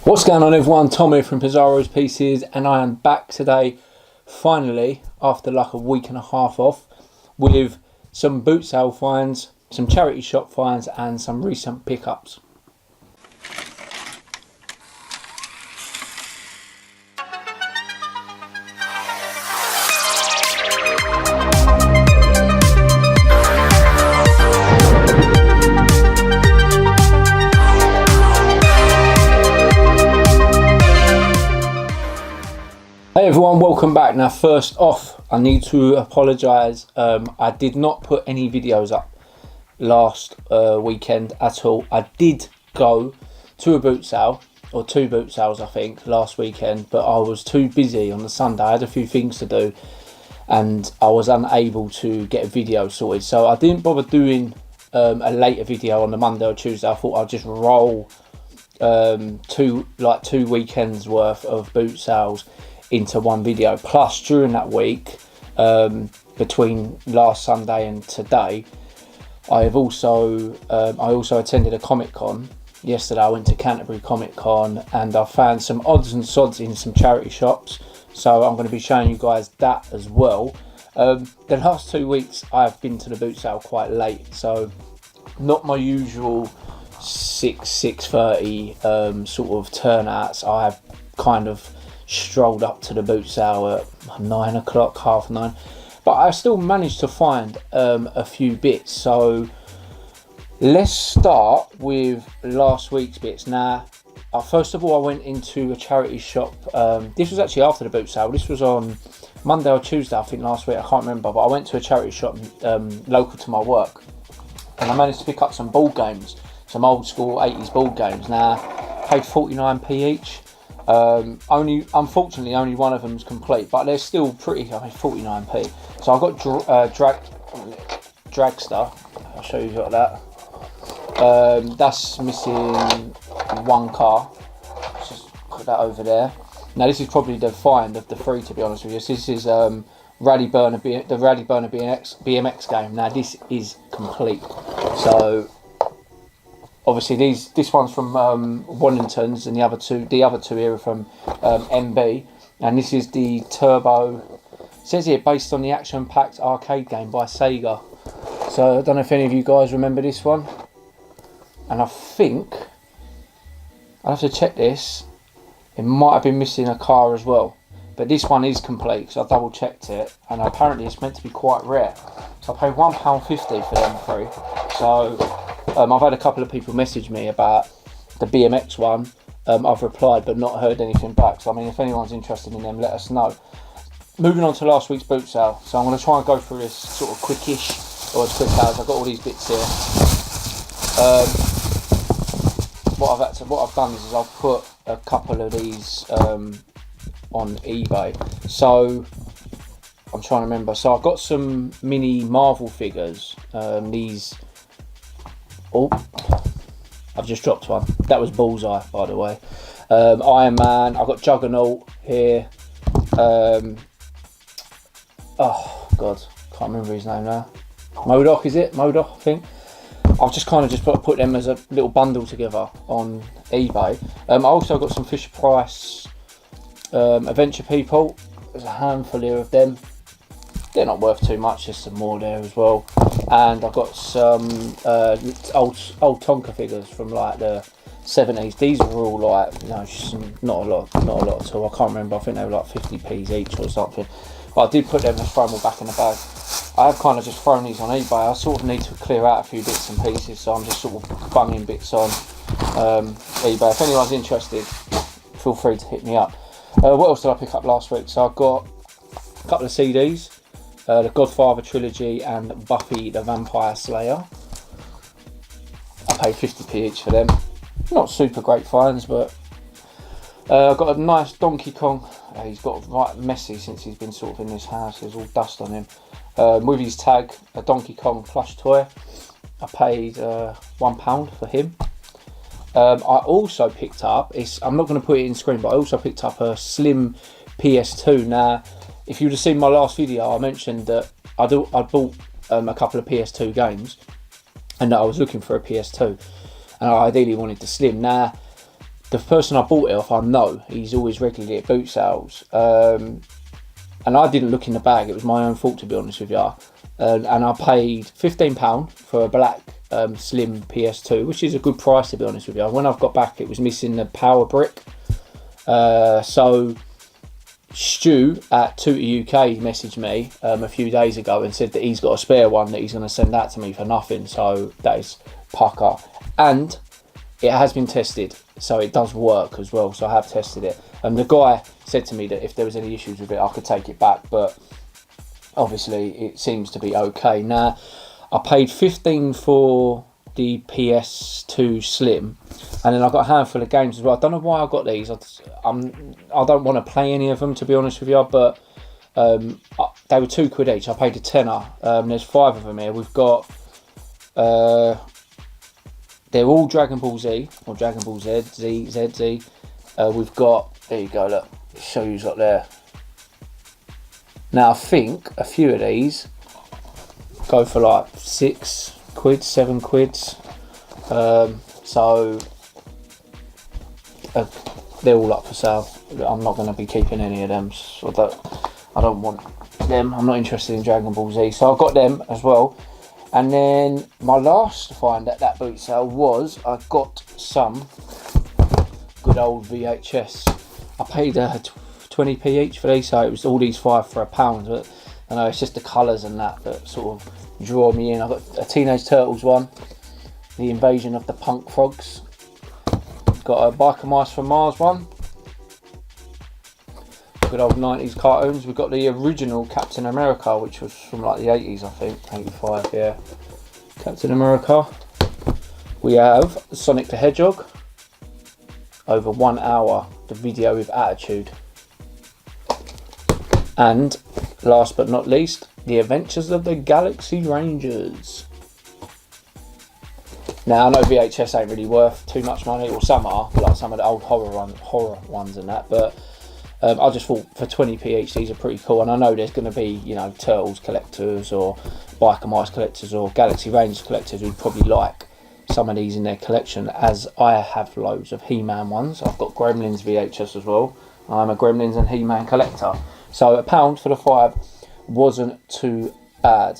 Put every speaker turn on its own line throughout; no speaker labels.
What's going on everyone, Tom here from Pizarro's Pieces, and I am back today finally after like a week and a half off with some boot sale finds, some charity shop finds and some recent pickups. Hey everyone, welcome back. Now first off, I need to apologise. I did not put any videos up last weekend at all. I did go to a boot sale, or two boot sales I think, last weekend, but I was too busy on the Sunday. I had a few things to do and I was unable to get a video sorted. So I didn't bother doing a later video on the Monday or Tuesday. I thought I'd just roll two weekends worth of boot sales into one video. Plus during that week, between last Sunday and today, I also attended a Comic Con yesterday. I went to Canterbury Comic Con and I found some odds and sods in some charity shops, so I'm going to be showing you guys that as well. The last 2 weeks I've been to the boot sale quite late, so not my usual 6:30 sort of turnouts. I have kind of strolled up to the boot sale at 9 o'clock, 9:30, but I still managed to find a few bits. So let's start with last week's bits. Now first of all, I went into a charity shop. This was actually after the boot sale. This was on Monday or Tuesday I think last week, I can't remember, but I went to a charity shop local to my work and I managed to pick up some board games, some old school 80s board games. Now paid 49p each. Unfortunately only one of them is complete, but they're still pretty. I mean, 49p. So I got Dragster. I'll show you what that. That's missing one car. Let's just put that over there. Now this is probably the find of the three, to be honest with you. So this is the Rally Burner BMX game. Now this is complete. So obviously this one's from Wallingtons, and the other two here are from MB, and this is the Turbo. It says here based on the action-packed arcade game by Sega. So I don't know if any of you guys remember this one, and I think I'll have to check this. It might have been missing a car as well, but this one is complete, so I double checked it, and apparently it's meant to be quite rare. So I paid £1.50 for them three. So I've had a couple of people message me about the BMX one. I've replied but not heard anything back. So I mean, if anyone's interested in them, let us know. Moving on to last week's boot sale. So I'm going to try and go through this sort of quickish, or as quick as. I've got all these bits here. What I've done is I've put a couple of these on eBay. So I'm trying to remember. So I've got some mini Marvel figures. These. Oh, I've just dropped one. That was Bullseye, by the way. Iron Man. I've got Juggernaut here. Oh God, can't remember his name now. MODOK, is it? MODOK, I think. I've just kind of put them as a little bundle together on eBay. I also got some Fisher Price Adventure People. There's a handful here of them. They're not worth too much, there's some more there as well. And I've got some old Tonka figures from like the 70s. These are all like, you know, just not a lot at all. I can't remember, I think they were like 50p's each or something. But I did put them and throw them all back in the bag. I have kind of just thrown these on eBay. I sort of need to clear out a few bits and pieces, so I'm just sort of bunging bits on eBay. If anyone's interested, feel free to hit me up. What else did I pick up last week? So I've got a couple of CDs. The Godfather trilogy and Buffy the Vampire Slayer. I paid 50p each for them. Not super great finds, but I've got a nice Donkey Kong. He's got right messy since he's been sort of in this house. There's all dust on him. With his tag, a Donkey Kong plush toy. I paid £1 for him. I also picked up, I'm not going to put it in screen, but I also picked up a slim PS2. Now, if you'd have seen my last video, I mentioned that I bought a couple of PS2 games and that I was looking for a PS2 and I ideally wanted the slim. Now, the person I bought it off, I know he's always regularly at boot sales, and I didn't look in the bag. It was my own fault, to be honest with you. And I paid £15 for a black slim PS2, which is a good price, to be honest with you. When I've got back, it was missing the power brick. So Stu at Tutor UK messaged me a few days ago and said that he's got a spare one that he's going to send that to me for nothing. So that is pucker. And it has been tested, so it does work as well. So I have tested it. And the guy said to me that if there was any issues with it, I could take it back. But obviously, it seems to be okay. Now, I paid 15 for the PS2 Slim, and then I got a handful of games as well. I don't know why I got these. I don't want to play any of them, to be honest with you, but they were £2 each. I paid a tenner. There's 5 of them here. We've got they're all Dragon Ball Z or Dragon Ball Z, ZZ. We've got, there you go, look, it shows up there. Now I think a few of these go for like £6, £7. So they're all up for sale. I'm not going to be keeping any of them. So I don't want them. I'm not interested in Dragon Ball Z. So I got them as well. And then my last find at that boot sale was I got some good old VHS. I paid 20p each for these, so it was all these 5 for £1. But I know it's just the colours and that sort of draw me in. I've got a Teenage Turtles one, the Invasion of the Punk Frogs. Got a Biker Mice from Mars one. Good old 90s cartoons. We've got the original Captain America, which was from like the 80s, I think, 85, yeah. Captain America. We have Sonic the Hedgehog. Over 1 hour, the video with attitude. And last but not least, The Adventures of the Galaxy Rangers. Now I know VHS ain't really worth too much money, or some are, like some of the old horror ones and that, but I just thought for 20p each these are pretty cool. And I know there's going to be, you know, Turtles collectors or Biker Mice collectors or Galaxy Rangers collectors who'd probably like some of these in their collection, as I have loads of He-Man ones. I've got Gremlins VHS as well. I'm a Gremlins and He-Man collector. So £1 for the 5 wasn't too bad.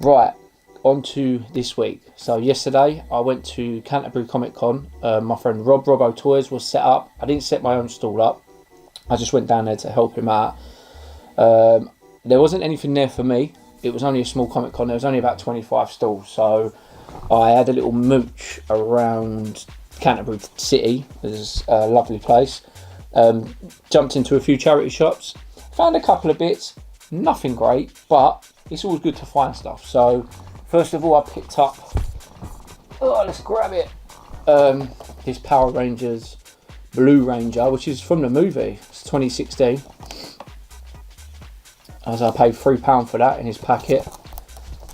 Right, on to this week. So yesterday I went to Canterbury Comic Con. My friend Robbo Toys was set up. I didn't set my own stall up. I just went down there to help him out. There wasn't anything there for me. It was only a small Comic Con. There was only about 25 stalls. So I had a little mooch around Canterbury City. It's a lovely place. Jumped into a few charity shops. Found a couple of bits. Nothing great, but it's always good to find stuff. So first of all, I picked up, oh, let's grab it, this Power Rangers Blue Ranger, which is from the movie. It's 2016. As I paid £3 for that in his packet.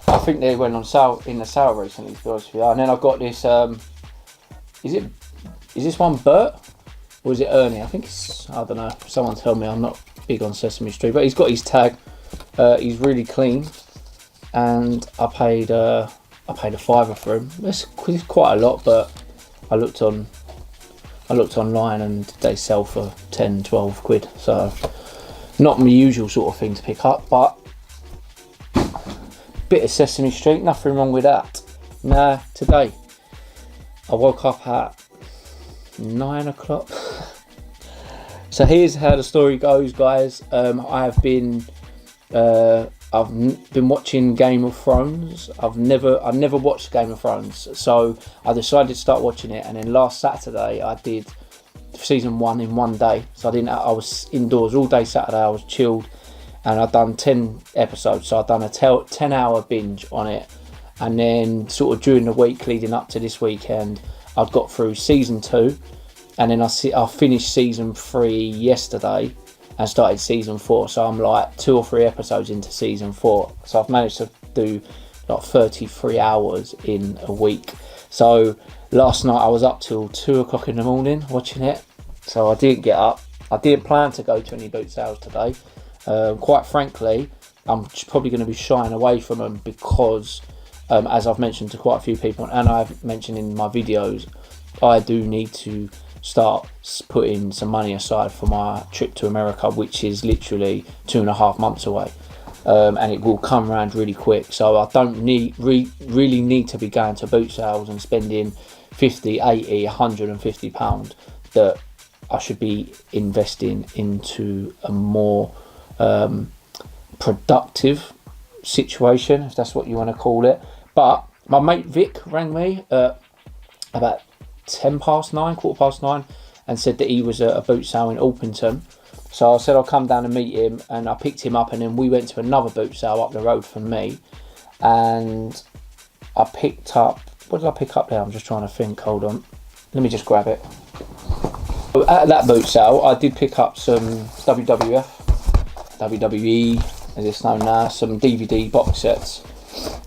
I think they went on sale in the sale recently, to be honest with you. And then I've got this, is this one Bert? Or is it Ernie? I think it's, I don't know. Someone tell me, I'm not big on Sesame Street. But he's got his tag. He's really clean. And I paid a £5 for him. It's quite a lot, but I looked online and they sell for 10, 12 quid. So not my usual sort of thing to pick up, but bit of Sesame Street, nothing wrong with that. Now today I woke up at 9 o'clock. So here's how the story goes, guys. I've been watching Game of Thrones. I've never watched Game of Thrones, so I decided to start watching it. And then last Saturday I did season 1 in one day. So I was indoors all day Saturday. I was chilled, and I'd done 10 episodes. So I'd done a 10-hour binge on it, and then sort of during the week leading up to this weekend, I'd got through season 2, and then I finished season 3 yesterday and started season 4. So I'm like 2 or 3 episodes into season 4. So I've managed to do like 33 hours in a week. So last night I was up till 2 o'clock in the morning watching it. So I didn't get up. I didn't plan to go to any boot sales today. Quite frankly, I'm probably going to be shying away from them because, as I've mentioned to quite a few people, and I've mentioned in my videos, I do need to start putting some money aside for my trip to America, which is literally 2.5 months away. And it will come around really quick, so I don't really need to be going to boot sales and spending 50, 80, 150 pound. That I should be investing into a more productive situation, if that's what you want to call it. But my mate Vic rang me at about 9:10, 9:15, and said that he was at a boot sale in Orpington. So I said I'll come down and meet him, and I picked him up, and then we went to another boot sale up the road from me, and I picked up, what did I pick up there? I'm just trying to think, hold on, let me just grab it. At that boot sale I did pick up some WWF, WWE as it's known now, some DVD box sets.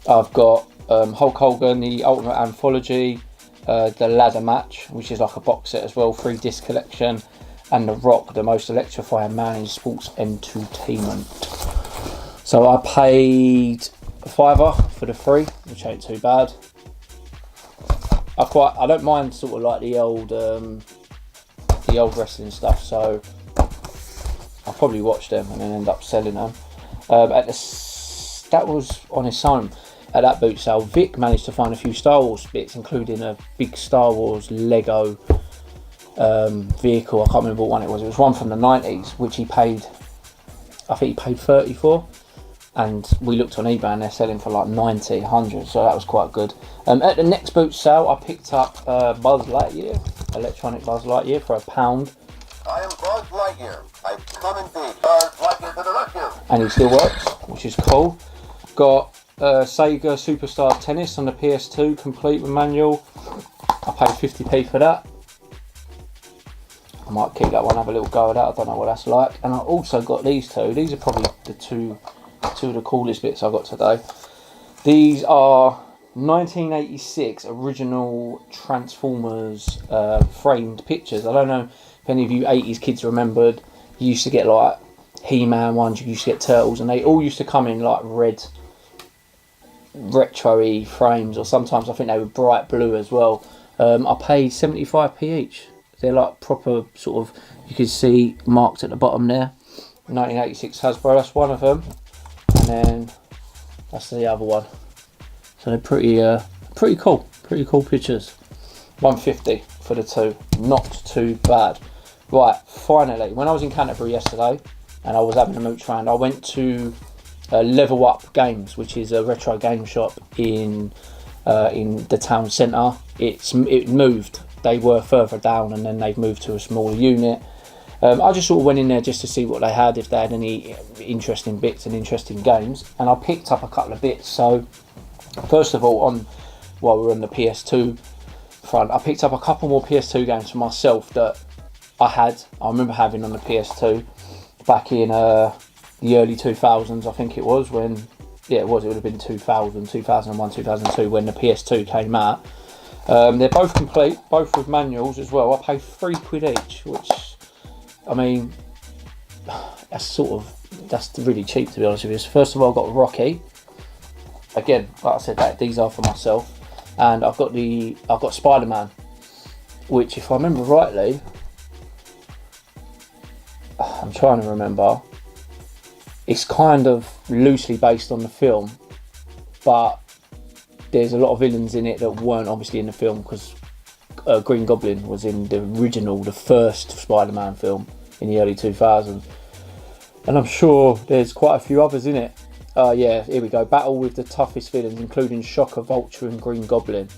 I've got Hulk Hogan, the Ultimate Anthology, the Ladder Match, which is like a box set as well, 3-disc collection, and The Rock, the most electrifying man in sports entertainment. So I paid a £5 for the 3, which ain't too bad. I don't mind sort of like the old wrestling stuff, so I'll probably watch them and then end up selling them. That was on its own. At that boot sale, Vic managed to find a few Star Wars bits, including a big Star Wars Lego vehicle. I can't remember what one it was. It was one from the 90s, which he paid, I think he paid 30 for. And we looked on eBay and they're selling for like 90, 100, so that was quite good. At the next boot sale, I picked up Buzz Lightyear, electronic Buzz Lightyear, for £1.
I am Buzz Lightyear. I've come indeed. Buzz Lightyear to the rescue.
And he still works, which is cool. Got Sega Superstar Tennis on the PS2, complete with manual. I paid 50p for that. I might keep that one, have a little go at that. I don't know what that's like. And I also got these two. These are probably the two of the coolest bits I got today. These are 1986 original Transformers framed pictures. I don't know if any of you 80s kids remembered. You used to get like He-Man ones, you used to get Turtles, and they all used to come in like red retro-y frames, or sometimes I think they were bright blue as well. I paid 75p each. They're like proper sort of, you can see marked at the bottom there, 1986 Hasbro. That's one of them, and then that's the other one. So they're pretty cool pictures. 150 for the two, not too bad. Right, finally, when I was in Canterbury yesterday and I was having a mooch round, I went to Level Up Games, which is a retro game shop in the town centre. It moved. They were further down and then they've moved to a smaller unit. I just sort of went in there just to see what they had, if they had any interesting bits and interesting games, and I picked up a couple of bits. So first of all, while we're on the PS2 front, I picked up a couple more PS2 games for myself that I remember having on the PS2 back in the early 2000s, I think it was, when, yeah, it would have been 2000, 2001, 2002 when the PS2 came out. They're both complete, both with manuals as well. I paid £3 each, which, I mean, that's really cheap, to be honest with you. So first of all, I've got Rocky. Again, like I said, these are for myself. And I've got Spider-Man, which, if I remember rightly, I'm trying to remember, it's kind of loosely based on the film, but there's a lot of villains in it that weren't obviously in the film, because Green Goblin was in the first Spider-Man film in the early 2000s, and I'm sure there's quite a few others in it. Yeah, here we go. Battle with the toughest villains, including Shocker, Vulture and Green Goblin.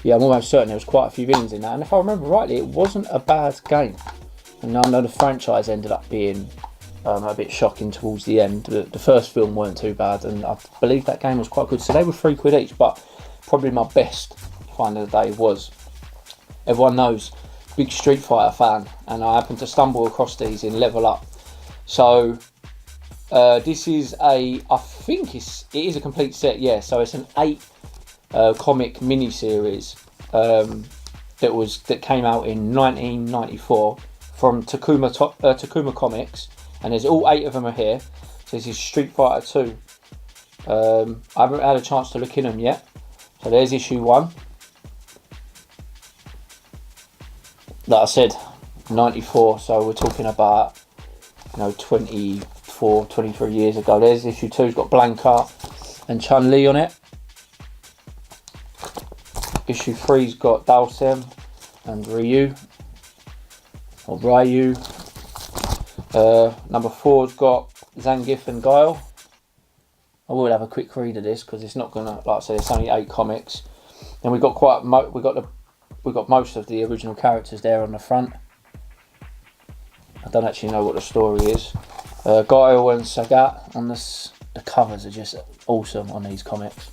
Yeah, I'm almost certain there was quite a few villains in that, and if I remember rightly, it wasn't a bad game. And I know the franchise ended up being a bit shocking towards the end. The first film weren't too bad, and I believe that game was quite good. So they were £3 each, but probably my best find of the day was, everyone knows, big Street Fighter fan, and I happened to stumble across these in Level Up. So this is I think it is a complete set, yeah. So it's an 8 comic mini-series that came out in 1994 from Takuma Comics. And there's all 8 of them are here. So this is Street Fighter 2. I haven't had a chance to look in them yet. So there's issue 1. like I said, 94, so we're talking about, 24, 23 years ago. There's issue 2, it's got Blanca and Chun-Li on it. Issue 3's got Dalsim and Ryu, or Ryu. Number 4's got Zangief and Guile. I will have a quick read of this because it's not gonna, like I said, it's only 8 comics. And we got most of the original characters there on the front. I don't actually know what the story is. Guile and Sagat on this. The covers are just awesome on these comics.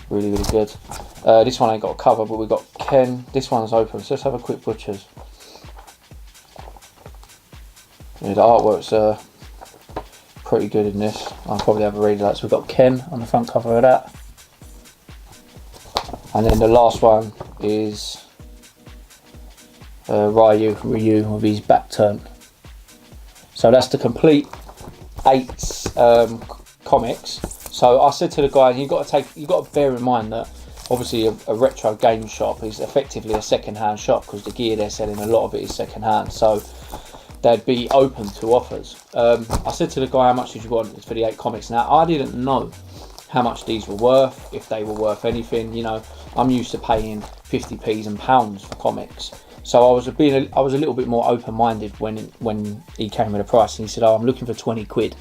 Really, really good. This one ain't got a cover, but we've got Ken. This one's open, so let's have a quick butchers. Yeah, the artwork's pretty good in this. I'll probably have a read of that. So we've got Ken on the front cover of that. And then the last one is Ryu with his back turned. So that's the complete 8 comics. So I said to the guy, you've got to bear in mind that obviously a retro game shop is effectively a second-hand shop because the gear they're selling, a lot of it is second-hand. So they'd be open to offers. I said to the guy, how much did you want for the 8 comics? Now, I didn't know how much these were worth, if they were worth anything. I'm used to paying 50p's and pounds for comics. So I was a little bit more open-minded when he came with a price, and he said, I'm looking for 20 quid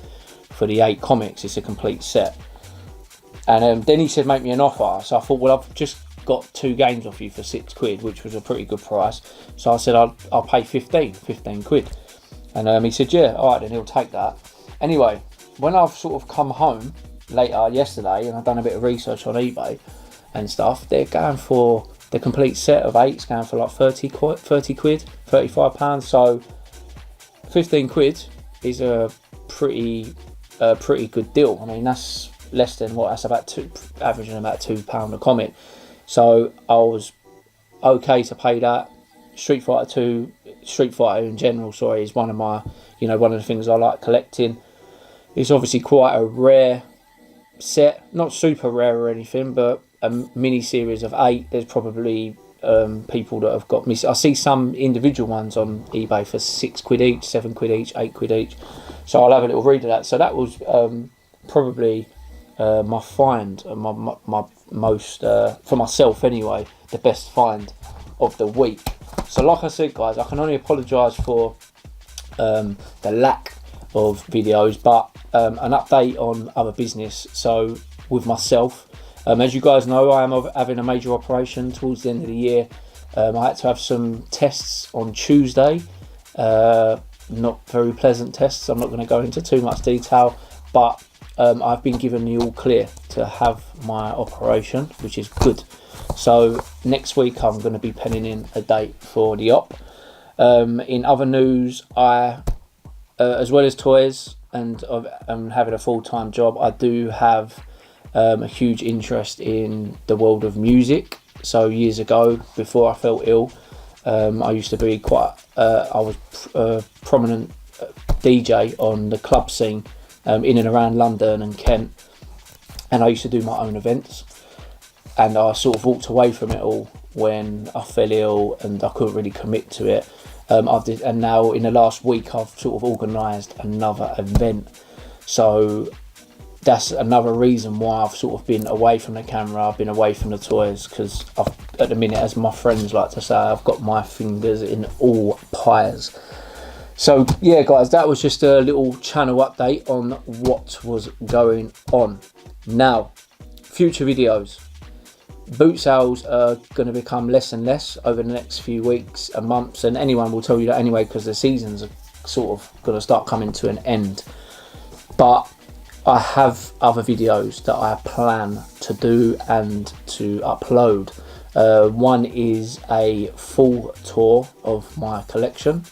for the 8 comics. It's a complete set. And then he said, make me an offer. So I thought, well, I've just got 2 games off you for 6 quid, which was a pretty good price. So I said, I'll pay 15 quid. And he said, yeah, all right, then he'll take that. Anyway, when I've sort of come home later yesterday and I've done a bit of research on eBay and stuff, they're going for the complete set of 8's going for like 30 quid, £35. So 15 quid is a pretty good deal. I mean, that's less than what, that's about averaging about £2 a comic. So I was okay to pay that. Street Fighter in general, is one of my, one of the things I like collecting. It's obviously quite a rare set, not super rare or anything, but a mini series of 8. There's probably people that have got me. I see some individual ones on eBay for 6 quid each, 7 quid each, 8 quid each. So I'll have a little read of that. So that was probably my find, my most, for myself anyway, the best find of the week. So like I said, guys, I can only apologise for the lack of videos, but an update on other business. So with myself, as you guys know, I am having a major operation towards the end of the year. I had to have some tests on Tuesday, not very pleasant tests. I'm not going to go into too much detail, but I've been given the all clear to have my operation, which is good. So next week I'm going to be penning in a date for the op. In other news, I, as well as toys and having a full-time job, I do have a huge interest in the world of music. So years ago, before I felt ill, I used to be I was a prominent DJ on the club scene in and around London and Kent, and I used to do my own events. And I sort of walked away from it all when I fell ill and I couldn't really commit to it. And now in the last week I've sort of organised another event. So that's another reason why I've sort of been away from the camera, I've been away from the toys, because at the minute, as my friends like to say, I've got my fingers in all pies. So yeah, guys, that was just a little channel update on what was going on. Now, future videos. Boot sales are going to become less and less over the next few weeks and months, and anyone will tell you that anyway, because the seasons are sort of going to start coming to an end. But I have other videos that I plan to do and to upload. One is a full tour of my collection,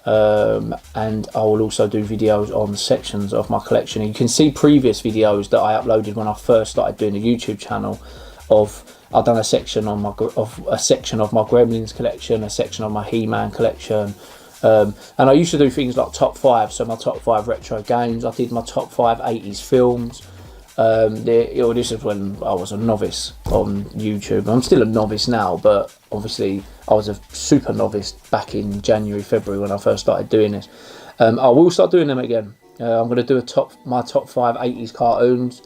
and I will also do videos on sections of my collection. And you can see previous videos that I uploaded when I first started doing the YouTube channel. I've done a section on my Gremlins collection, a section on my He-Man collection, and I used to do things like top 5. So my top 5 retro games. I did my top 5 80s films. This is when I was a novice on YouTube. I'm still a novice now, but obviously I was a super novice back in January, February when I first started doing this. I will start doing them again. I'm going to do my top 5 80s cartoons.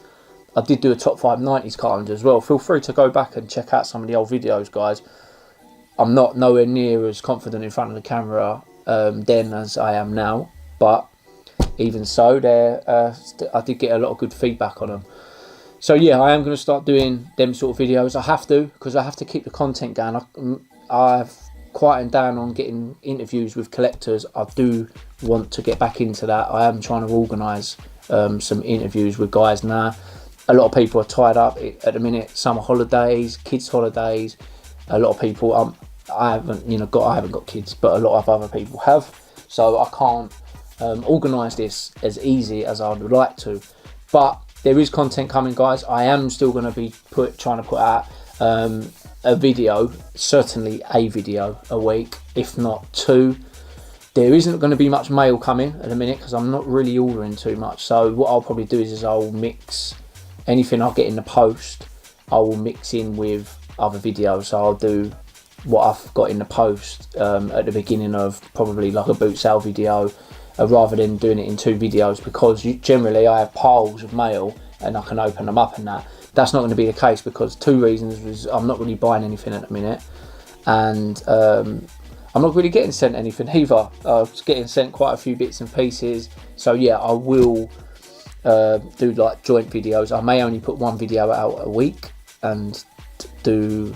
I did do a top 5 90s cartoons as well. Feel free to go back and check out some of the old videos, guys. I'm not nowhere near as confident in front of the camera then as I am now, but even so, I did get a lot of good feedback on them. So yeah, I am going to start doing them sort of videos. I have to, because I have to keep the content going. I've quietened down on getting interviews with collectors. I do want to get back into that. I am trying to organise some interviews with guys now. A lot of people are tied up at the minute. Summer holidays, kids holidays. A lot of people. I haven't got kids, but a lot of other people have. So I can't organise this as easy as I would like to. But there is content coming, guys. I am still going to be trying to put out a video, certainly a video a week, if not 2. There isn't going to be much mail coming at the minute because I'm not really ordering too much. So what I'll probably do is I'll mix anything I get in the post. I will mix in with other videos. So I'll do what I've got in the post at the beginning of probably like a boot sale video, rather than doing it in 2 videos, because generally I have piles of mail and I can open them up and that. That's not going to be the case because 2 reasons. Was I'm not really buying anything at the minute, and I'm not really getting sent anything either. I was getting sent quite a few bits and pieces. So yeah, I will do like joint videos. I may only put 1 video out a week and do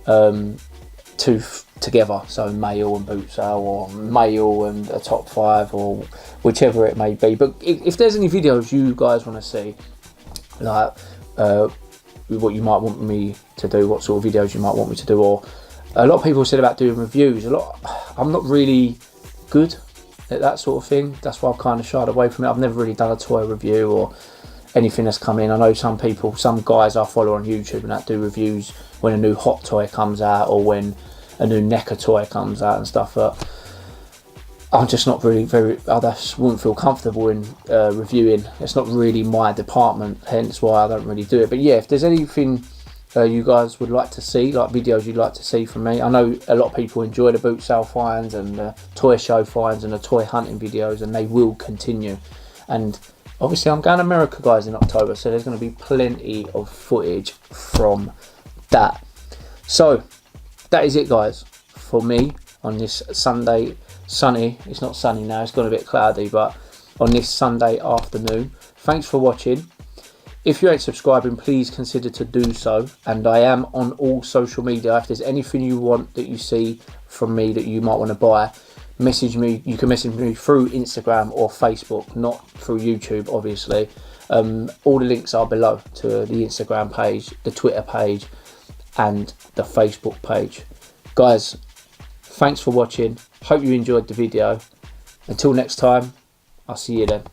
2 together, so mail and boot sale, or mail and a top 5, or whichever it may be. But if there's any videos you guys want to see, like what you might want me to do, what sort of videos you might want me to do, or a lot of people said about doing reviews. I'm not really good at that sort of thing. That's why I've kind of shied away from it. I've never really done a toy review or anything that's come in. I know some guys I follow on YouTube and that do reviews when a new hot toy comes out or when a new NECA toy comes out and stuff, but I'm just not really I just wouldn't feel comfortable in reviewing. It's not really my department, hence why I don't really do it. But yeah, if there's anything you guys would like to see, like videos you'd like to see from me, I know a lot of people enjoy the boot sale finds and the toy show finds and the toy hunting videos, and they will continue. And obviously I'm going to America, guys, in October, so there's going to be plenty of footage from that. So that is it, guys, for me on this Sunday. Sunny, it's not sunny now, it's got a bit cloudy, but on this Sunday afternoon. Thanks for watching. If you ain't subscribing, please consider to do so, and I am on all social media. If there's anything you want that you see from me that you might want to buy, message me. You can message me through Instagram or Facebook, not through YouTube, obviously. All the links are below to the Instagram page, the Twitter page, and the Facebook page. Guys, thanks for watching. Hope you enjoyed the video. Until next time, I'll see you then.